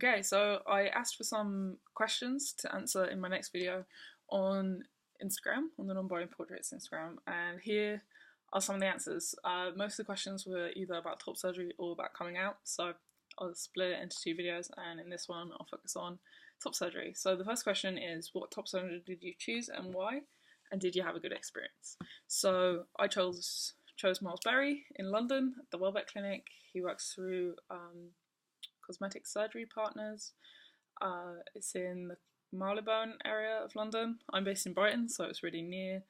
Okay, so I asked for some questions to answer in my next video on Instagram, on the Non-Binary Portraits Instagram, and here are some of the answers. Most of the questions were either about top surgery or about coming out, so I'll split it into two videos, and in this one I'll focus on top surgery. So the first question is, what top surgery did you choose and why? And did you have a good experience? So I chose Miles Berry in London, at the Welbeck Clinic. He works through Cosmetic Surgery Partners. It's in the Marylebone area of London. I'm based in Brighton, so it's really near,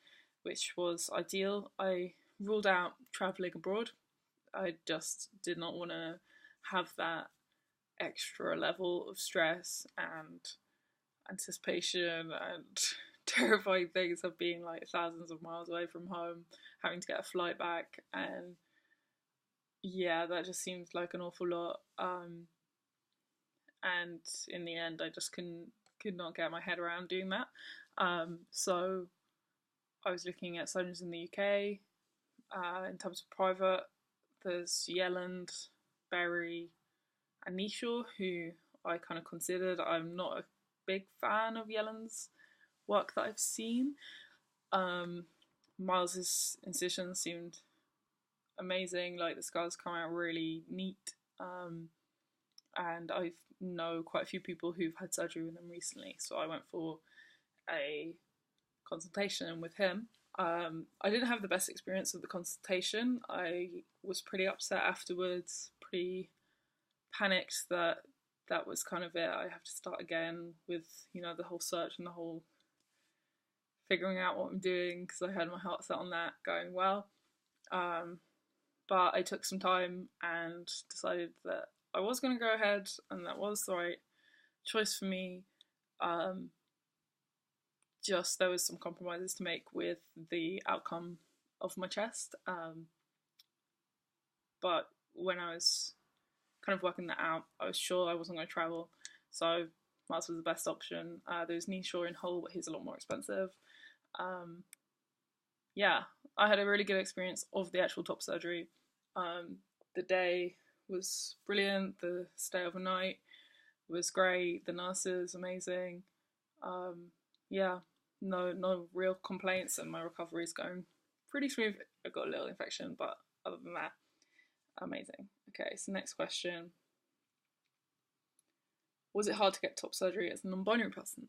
which was ideal. I ruled out travelling abroad. I just did not want to have that extra level of stress and anticipation and terrifying things of being like thousands of miles away from home, having to get a flight back, and yeah, that just seemed like an awful lot. And in the end, I just could not get my head around doing that. So I was looking at surgeons in the UK. In terms of private, there's Yelland, Berry, and Nishaw, who I kind of considered. I'm not a big fan of Yelland's work that I've seen. Miles's incisions seemed amazing. Like, the scars come out really neat. And I know quite a few people who've had surgery with him recently, so I went for a consultation with him. I didn't have the best experience of the consultation. I was pretty upset afterwards, pretty panicked that that was kind of it. I have to start again with, the whole search and the whole figuring out what I'm doing, because I had my heart set on that going well. But I took some time and decided that I was going to go ahead, and that was the right choice for me. Just there was some compromises to make with the outcome of my chest. But when I was kind of working that out, I was sure I wasn't going to travel, so Miles was the best option. There's Nishaw in Hull, but he's a lot more expensive. Yeah, I had a really good experience of the actual top surgery. The day was brilliant. The stay overnight was great. The nurses amazing. Yeah, no real complaints, and my recovery is going pretty smooth. I got a little infection, but other than that, amazing. Okay, so next question. Was it hard to get top surgery as a non-binary person?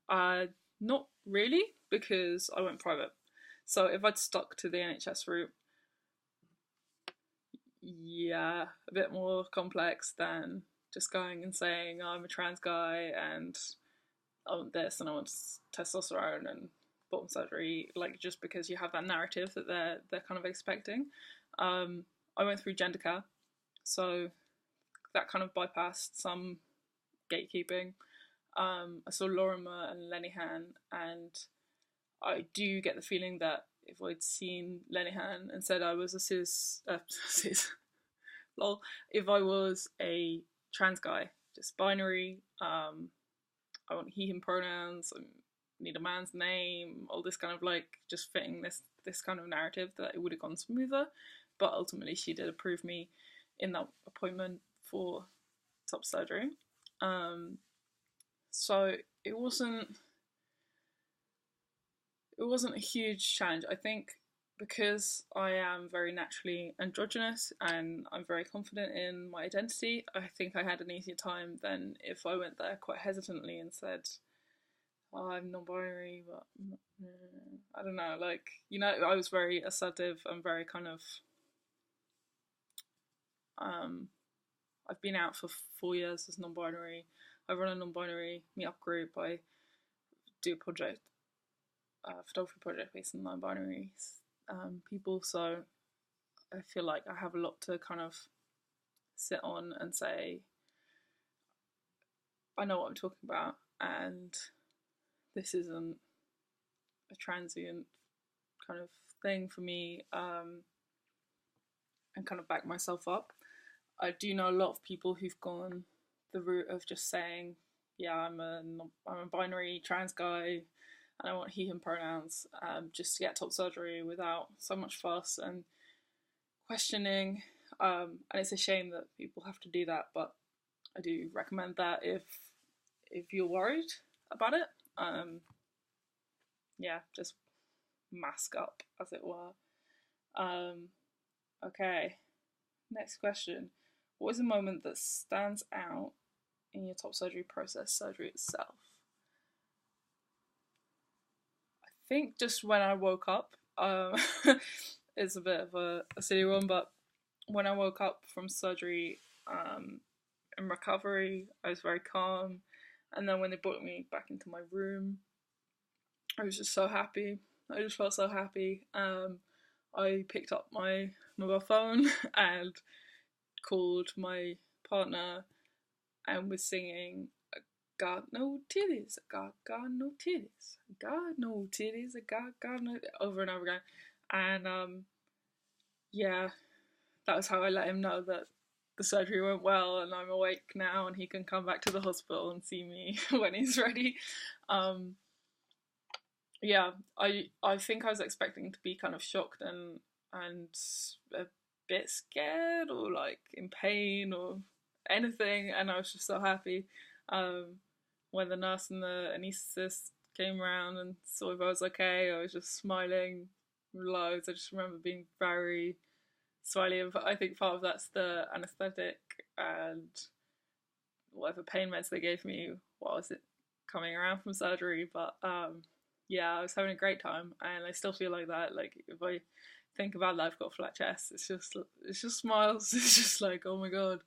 Not really, because I went private. So if I'd stuck to the NHS route, yeah, a bit more complex than just going and saying, oh, I'm a trans guy and I want this and I want testosterone and bottom surgery, like, just because you have that narrative that they're kind of expecting. I went through gender care, so that kind of bypassed some gatekeeping. I saw Lorimer and Lenihan, and I do get the feeling that if I'd seen Lenihan and said I was a lol, if I was a trans guy, just binary, I want he, him pronouns, I need a man's name, all this kind of, like, just fitting this kind of narrative, that it would have gone smoother. But ultimately she did approve me in that appointment for top surgery. So it wasn't a huge challenge. I think because I am very naturally androgynous and I'm very confident in my identity, I think I had an easier time than if I went there quite hesitantly and said, oh, I'm non-binary, but I don't know, like, I was very assertive and very kind of, I've been out for 4 years as non-binary. I run a non-binary meetup group. I do a project, photography project based on non-binary people, so I feel like I have a lot to kind of sit on and say, I know what I'm talking about, and this isn't a transient kind of thing for me, and kind of back myself up. I do know a lot of people who've gone the route of just saying, yeah, I'm a binary trans guy and I want he, him pronouns, just to get top surgery without so much fuss and questioning. And it's a shame that people have to do that, but I do recommend that if you're worried about it. Yeah, just mask up, as it were. Um, okay, next question. What is a moment that stands out in your top surgery process, surgery itself? I think just when I woke up, it's a bit of a silly one, but when I woke up from surgery, in recovery, I was very calm. And then when they brought me back into my room, I was just so happy. I just felt so happy. I picked up my mobile phone and called my partner and was singing "God no titties, God no titties, God no titties, God no" over and over again, and yeah, that was how I let him know that the surgery went well and I'm awake now and he can come back to the hospital and see me when he's ready. Um, yeah, I think I was expecting to be kind of shocked and a bit scared or like in pain or anything, and I was just so happy. Um, when the nurse and the anaesthetist came around and saw if I was okay, I was just smiling loads. I just remember being very smiley. I think part of that's the anaesthetic and whatever pain meds they gave me while I was coming around from surgery. But yeah, I was having a great time, and I still feel like that. Like if I think about that, I've got a flat chest. It's just smiles. It's just like, oh my god,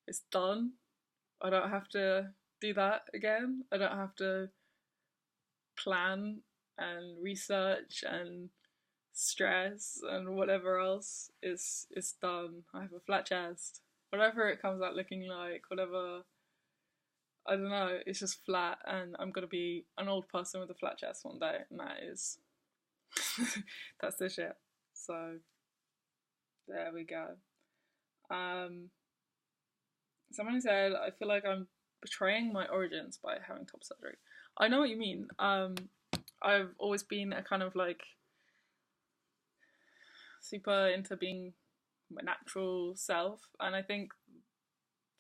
it's done. I don't have to do that again. I don't have to plan and research and stress and whatever else is done. I have a flat chest. Whatever it comes out looking like, whatever, I don't know, it's just flat, and I'm gonna be an old person with a flat chest one day, and that is that's the shit. So there we go. Um, Someone said I feel like I'm betraying my origins by having top surgery. I know what you mean. I've always been a kind of like super into being my natural self, and I think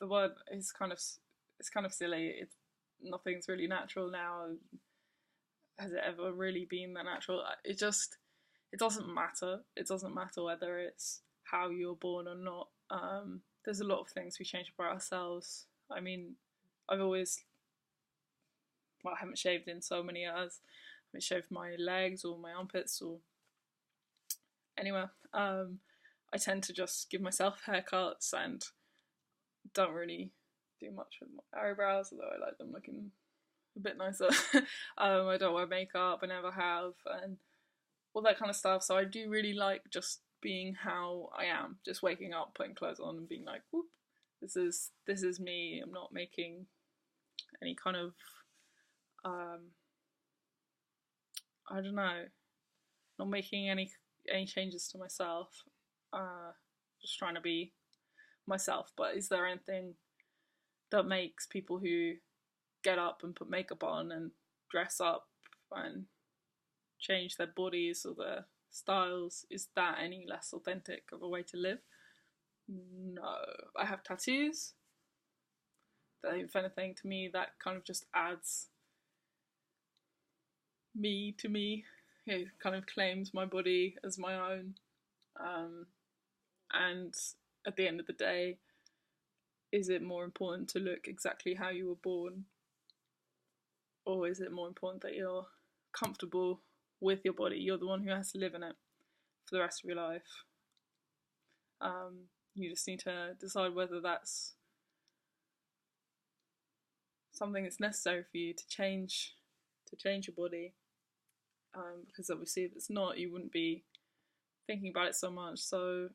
the word is kind of it's kind of silly. It's nothing's really natural now. Has it ever really been that natural? It doesn't matter. It doesn't matter whether it's how you're born or not. There's a lot of things we change about ourselves. I mean, I've always, well, I haven't shaved in so many years. I haven't shaved my legs or my armpits or anywhere. I tend to just give myself haircuts and don't really do much with my eyebrows, although I like them looking a bit nicer. I don't wear makeup, I never have, and all that kind of stuff. So I do really like just being how I am, just waking up, putting clothes on, and being like, whoop, this is me. I'm not making any kind of I don't know, not making any changes to myself. Just trying to be myself. But is there anything that makes people who get up and put makeup on and dress up and change their bodies or their styles, is that any less authentic of a way to live? No. I have tattoos. That, if anything, to me, that kind of just adds me to me. It kind of claims my body as my own. And at the end of the day, is it more important to look exactly how you were born? Or is it more important that you're comfortable with your body? You're the one who has to live in it for the rest of your life. You just need to decide whether that's something that's necessary for you to change your body. Because obviously, if it's not, you wouldn't be thinking about it so much. So,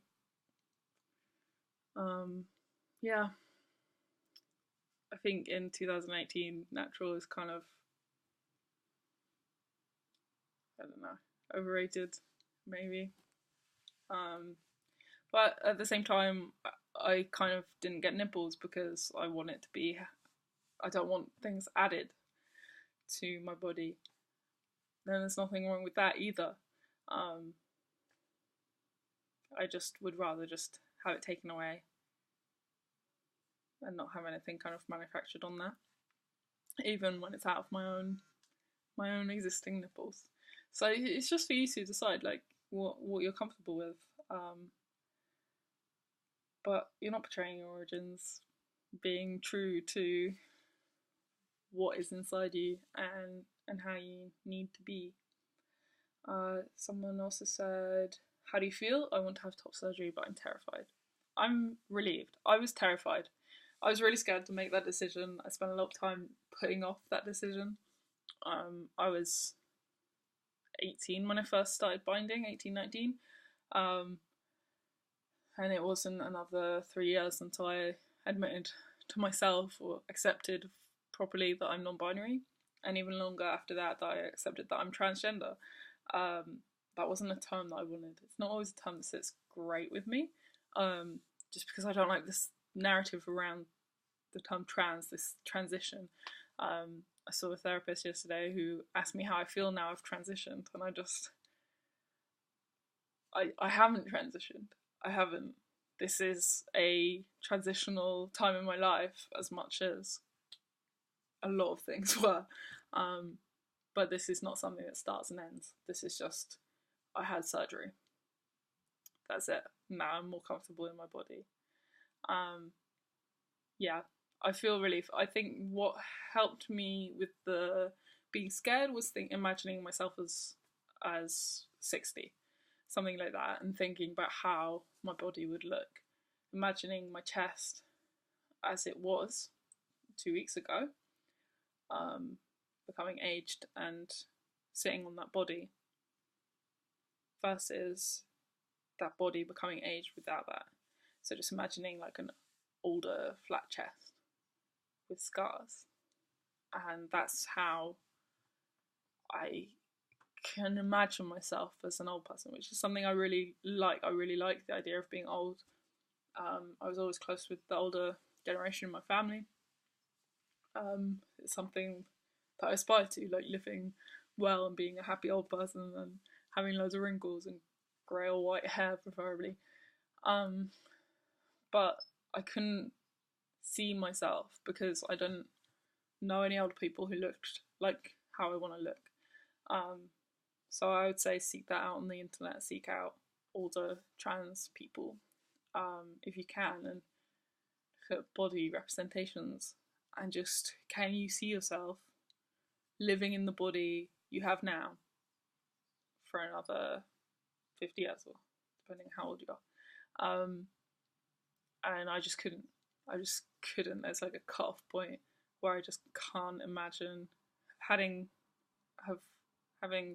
yeah, I think in 2018, natural is kind of, I don't know, overrated, maybe. But at the same time, I kind of didn't get nipples because I want it to be, I don't want things added to my body. Then there's nothing wrong with that either. I just would rather just have it taken away and not have anything kind of manufactured on there, even when it's out of my own existing nipples. So it's just for you to decide like what you're comfortable with. But you're not betraying your origins, being true to what is inside you and how you need to be. Someone also said, how do you feel? I want to have top surgery, but I'm terrified. I'm relieved. I was terrified. I was really scared to make that decision. I spent a lot of time putting off that decision. I was 18 when I first started binding, 18, 19. And it wasn't another 3 years until I admitted to myself or accepted properly that I'm non-binary, and even longer after that I accepted that I'm transgender. That wasn't a term that I wanted. It's not always a term that sits great with me, just because I don't like this narrative around the term trans, this transition. I saw a therapist yesterday who asked me how I feel now I've transitioned, and I haven't transitioned. I haven't. This is a transitional time in my life as much as a lot of things were. But this is not something that starts and ends. This is just, I had surgery. That's it. Now I'm more comfortable in my body. Yeah, I feel relief. I think what helped me with the being scared was imagining myself as 60. Something like that, and thinking about how my body would look. Imagining my chest as it was 2 weeks ago, becoming aged and sitting on that body, versus that body becoming aged without that. So just imagining like an older flat chest with scars, and that's how I can imagine myself as an old person, which is something I really like. I really like the idea of being old. I was always close with the older generation in my family. It's something that I aspire to, like living well and being a happy old person and having loads of wrinkles and grey or white hair preferably. But I couldn't see myself because I don't know any older people who looked like how I want to look. So I would say seek that out on the internet, seek out older trans people if you can, and look at body representations, and just, can you see yourself living in the body you have now for another 50 years, or depending how old you are. And I just couldn't. There's like a cut-off point where I just can't imagine having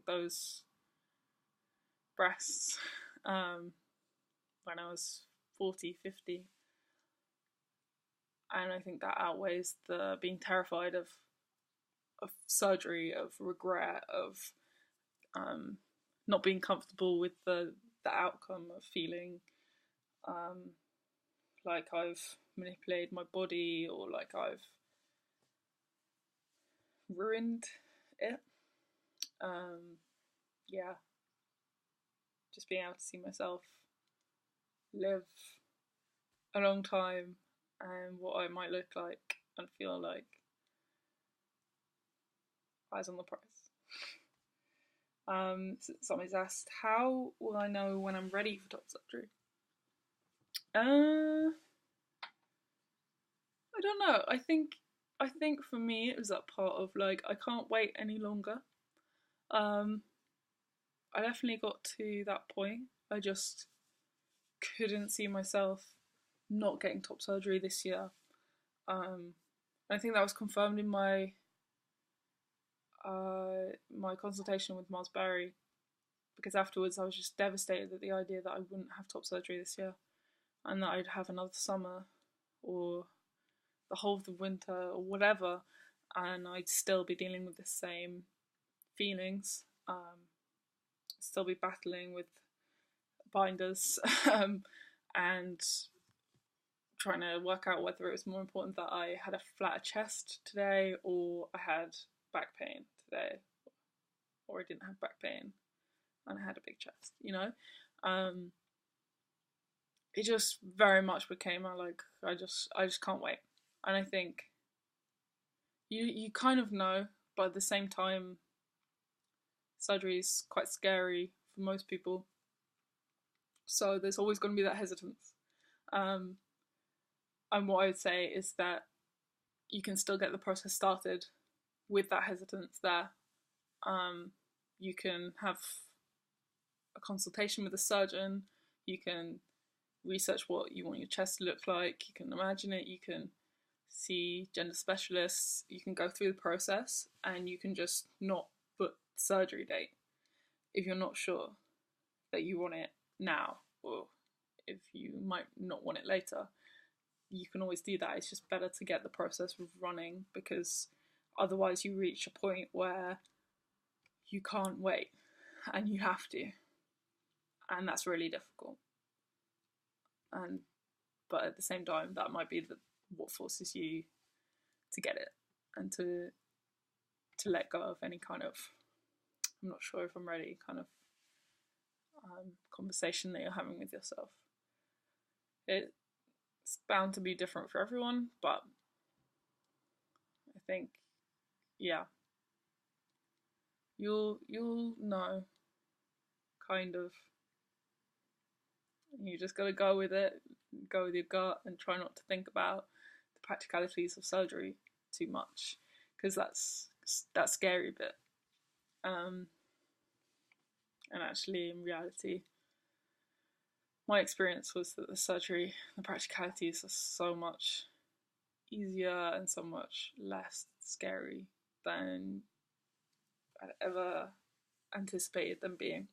those breasts when I was 40, 50. And I think that outweighs the being terrified of surgery, of regret, of not being comfortable with the outcome, of feeling like I've manipulated my body, or like I've ruined it. Yeah, just being able to see myself live a long time and what I might look like and feel like. Eyes on the prize. Somebody's asked, how will I know when I'm ready for top surgery? I don't know. I think for me it was that part of like, I can't wait any longer. I definitely got to that point. I just couldn't see myself not getting top surgery this year. I think that was confirmed in my my consultation with Miles Berry, because afterwards I was just devastated at the idea that I wouldn't have top surgery this year, and that I'd have another summer or the whole of the winter or whatever, and I'd still be dealing with the same feelings, still be battling with binders and trying to work out whether it was more important that I had a flatter chest today or I had back pain today, or I didn't have back pain and I had a big chest, you know. It just very much became like, I just can't wait. And I think you kind of know, but at the same time, surgery is quite scary for most people. So there's always going to be that hesitance. Um, and what I would say is that you can still get the process started with that hesitance there. You can have a consultation with a surgeon. You can research what you want your chest to look like. You can imagine it. You can see gender specialists. You can go through the process, and you can just not book the surgery date if you're not sure that you want it now, or if you might not want it later. You can always do that. It's just better to get the process running, because otherwise you reach a point where you can't wait and you have to, and that's really difficult. And but at the same time, that might be what forces you to get it, and to let go of any kind of I'm not sure if I'm ready kind of conversation that you're having with yourself. It's bound to be different for everyone, but I think, yeah, you'll know, kind of. You just gotta go with it, go with your gut, and try not to think about the practicalities of surgery too much, because that's that scary bit. And actually, in reality, my experience was that the surgery, the practicalities are so much easier and so much less scary than I'd ever anticipated them being.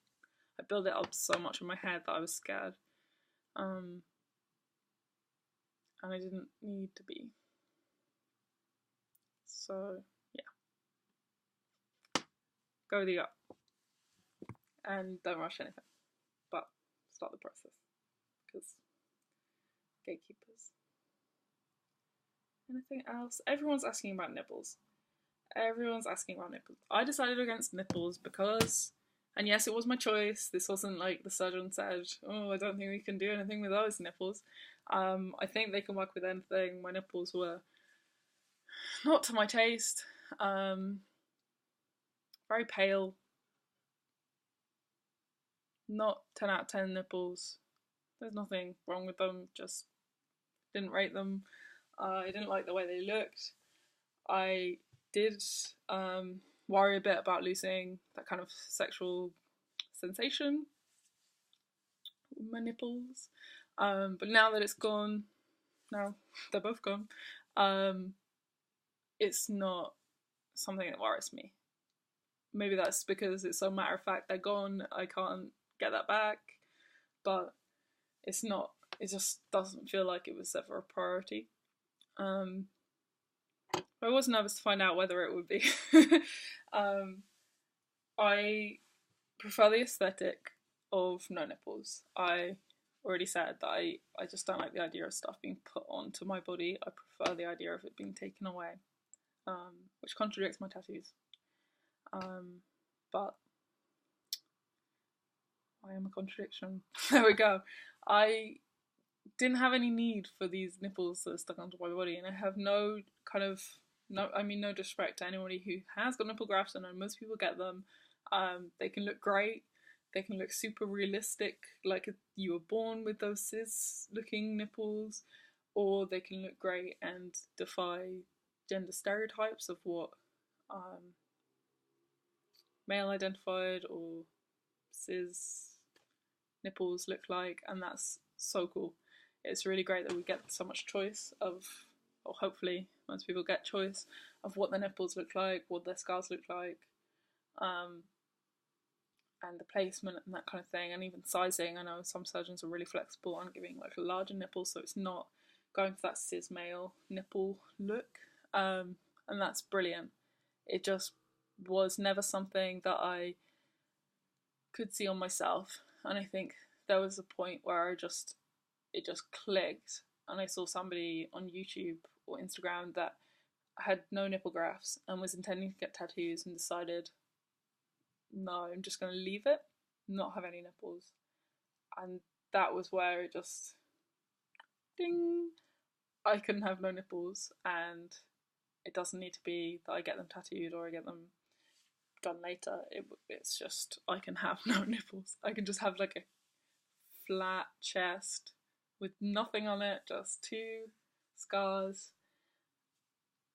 I built it up so much in my head that I was scared. And I didn't need to be. So, yeah. Go with your gut. And don't rush anything. But start the process. Because gatekeepers. Anything else? Everyone's asking about nipples. I decided against nipples because, and yes, it was my choice. This wasn't like the surgeon said, oh, I don't think we can do anything with those nipples. I think they can work with anything. My nipples were not to my taste. Very pale. Not 10 out of 10 nipples. There's nothing wrong with them, just didn't rate them. I didn't like the way they looked. I did worry a bit about losing that kind of sexual sensation with my nipples. But now that it's gone, now they're both gone, it's not something that worries me. Maybe that's because it's so matter of fact they're gone, I can't get that back, but it's not, it just doesn't feel like it was ever a priority. I was nervous to find out whether it would be. I prefer the aesthetic of no nipples. I already said that I just don't like the idea of stuff being put onto my body. I prefer the idea of it being taken away, which contradicts my tattoos. But I am a contradiction. There we go. I didn't have any need for these nipples that are stuck onto my body, and I have no kind of no disrespect to anybody who has got nipple grafts. I know most people get them. They can look great. They can look super realistic, like you were born with those cis-looking nipples, or they can look great and defy gender stereotypes of what male-identified or cis nipples look like, and that's so cool. It's really great that we get so much choice of, or hopefully most people get choice of what their nipples look like, what their scars look like, and the placement and that kind of thing, and even sizing. I know some surgeons are really flexible on giving like a larger nipple, so it's not going for that cis male nipple look, and that's brilliant. It just was never something that I could see on myself, and I think there was a point where it just clicked, and I saw somebody on YouTube or Instagram that had no nipple grafts and was intending to get tattoos and decided, no, I'm just going to leave it, not have any nipples. And that was where it just ding, I can have no nipples, and it doesn't need to be that I get them tattooed or I get them done later. It's just I can have no nipples. I can just have like a flat chest with nothing on it, just two scars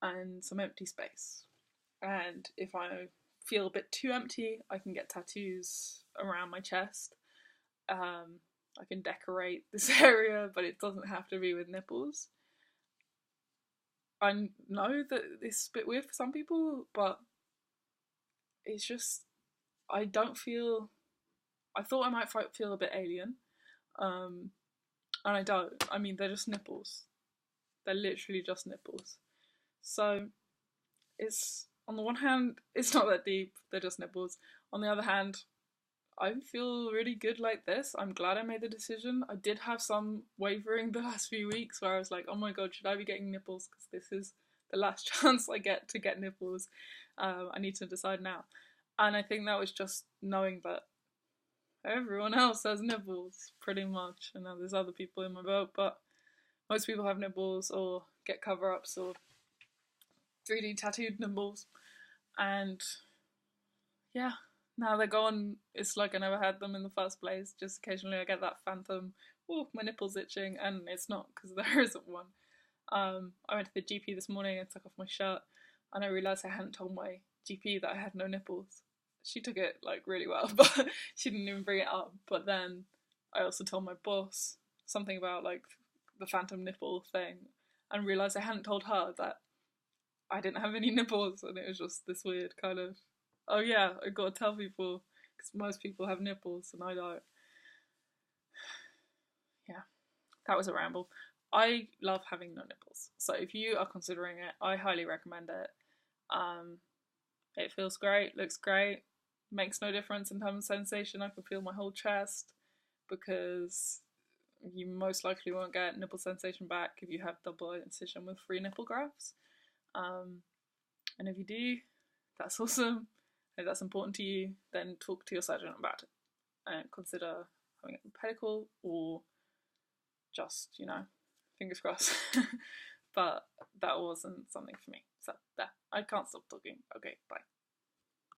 and some empty space. And if I feel a bit too empty, I can get tattoos around my chest. I can decorate this area, but it doesn't have to be with nipples. I know that it's a bit weird for some people, but it's just I don't feel. I thought I might feel a bit alien, and I don't. I mean, they're just nipples. They're literally just nipples. So it's on the one hand, it's not that deep. They're just nipples. On the other hand, I feel really good like this. I'm glad I made the decision. I did have some wavering the last few weeks where I was like, oh my god, should I be getting nipples? Because this is the last chance I get to get nipples. I need to decide now. And I think that was just knowing that everyone else has nipples, pretty much. I know there's other people in my boat, but most people have nipples or get cover-ups or 3D tattooed nipples. And yeah, now they're gone. It's like I never had them in the first place. Just occasionally I get that phantom, oh, my nipple's itching, and it's not because there isn't one. I went to the GP this morning and took off my shirt, and I realised I hadn't told my GP that I had no nipples. She took it like really well, but she didn't even bring it up. But then I also told my boss something about like the phantom nipple thing, and realised I hadn't told her that I didn't have any nipples, and it was just this weird kind of, oh yeah, I gotta tell people because most people have nipples and I don't. Yeah, that was a ramble. I love having no nipples, so if you are considering it, I highly recommend it. Um, it feels great, looks great, makes no difference in terms of sensation. I can feel my whole chest because you most likely won't get nipple sensation back if you have double incision with free nipple grafts. Um, and if you do, that's awesome. If that's important to you, then talk to your surgeon about it and consider having a pedicle or just, fingers crossed. But that wasn't something for me. So there, I can't stop talking. Okay, bye.